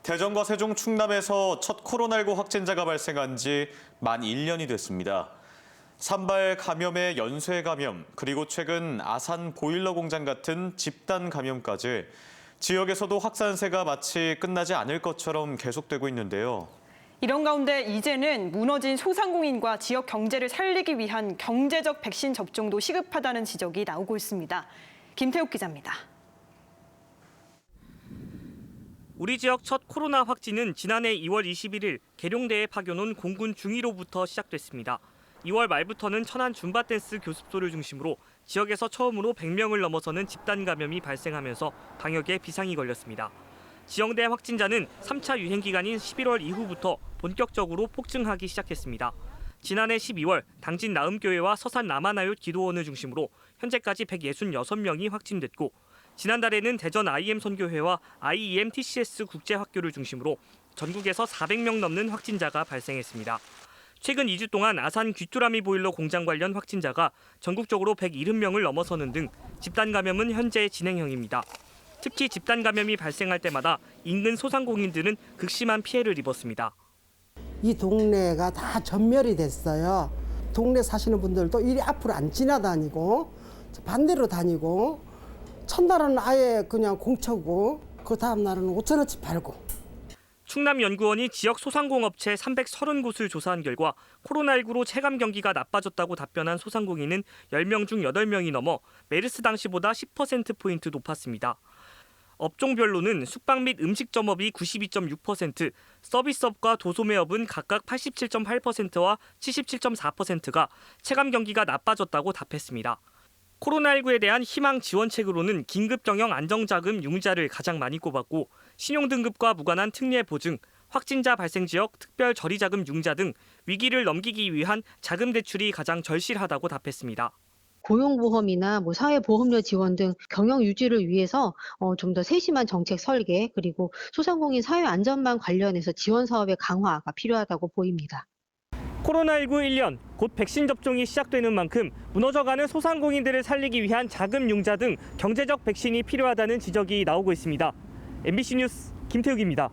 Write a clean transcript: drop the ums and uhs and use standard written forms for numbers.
대전과 세종, 충남에서 첫 코로나19 확진자가 발생한 지 만 1년이 됐습니다. 산발 감염에 연쇄 감염, 그리고 최근 아산 보일러 공장 같은 집단 감염까지 지역에서도 확산세가 마치 끝나지 않을 것처럼 계속되고 있는데요. 이런 가운데 이제는 무너진 소상공인과 지역 경제를 살리기 위한 경제적 백신 접종도 시급하다는 지적이 나오고 있습니다. 김태욱 기자입니다. 우리 지역 첫 코로나 확진은 지난해 2월 21일 계룡대에 파견 온 공군 중위로부터 시작됐습니다. 2월 말부터는 천안 줌바댄스 교습소를 중심으로 지역에서 처음으로 100명을 넘어서는 집단 감염이 발생하면서 방역에 비상이 걸렸습니다. 지역내 확진자는 3차 유행 기간인 11월 이후부터 본격적으로 폭증하기 시작했습니다. 지난해 12월 당진 나음교회와 서산 남한아육 기도원을 중심으로 현재까지 166명이 확진됐고 지난달에는 대전 IM 선교회와 IEM TCS 국제학교를 중심으로 전국에서 400명 넘는 확진자가 발생했습니다. 최근 2주 동안 아산 귀뚜라미 보일러 공장 관련 확진자가 전국적으로 170명을 넘어서는 등 집단 감염은 현재 진행형입니다. 특히 집단 감염이 발생할 때마다 인근 소상공인들은 극심한 피해를 입었습니다. 이 동네가 다 전멸이 됐어요. 동네 사시는 분들도 이리 앞으로 안 지나다니고 반대로 다니고 첫날은 아예 그냥 공짜고 그 다음 날은 5,000원치 팔고. 충남연구원이 지역 소상공업체 330곳을 조사한 결과 코로나19로 체감 경기가 나빠졌다고 답변한 소상공인은 10명 중 8명이 넘어 메르스 당시보다 10%포인트 높았습니다. 업종별로는 숙박 및 음식점업이 92.6%, 서비스업과 도소매업은 각각 87.8%와 77.4%가 체감 경기가 나빠졌다고 답했습니다. 코로나19에 대한 희망 지원책으로는 긴급경영 안정자금 융자를 가장 많이 꼽았고 신용등급과 무관한 특례 보증, 확진자 발생 지역 특별 저리자금 융자 등 위기를 넘기기 위한 자금 대출이 가장 절실하다고 답했습니다. 고용보험이나 사회보험료 지원 등 경영 유지를 위해서 좀 더 세심한 정책 설계 그리고 소상공인 사회안전망 관련해서 지원 사업의 강화가 필요하다고 보입니다. 코로나19 1년, 곧 백신 접종이 시작되는 만큼 무너져가는 소상공인들을 살리기 위한 자금 융자 등 경제적 백신이 필요하다는 지적이 나오고 있습니다. MBC 뉴스 김태욱입니다.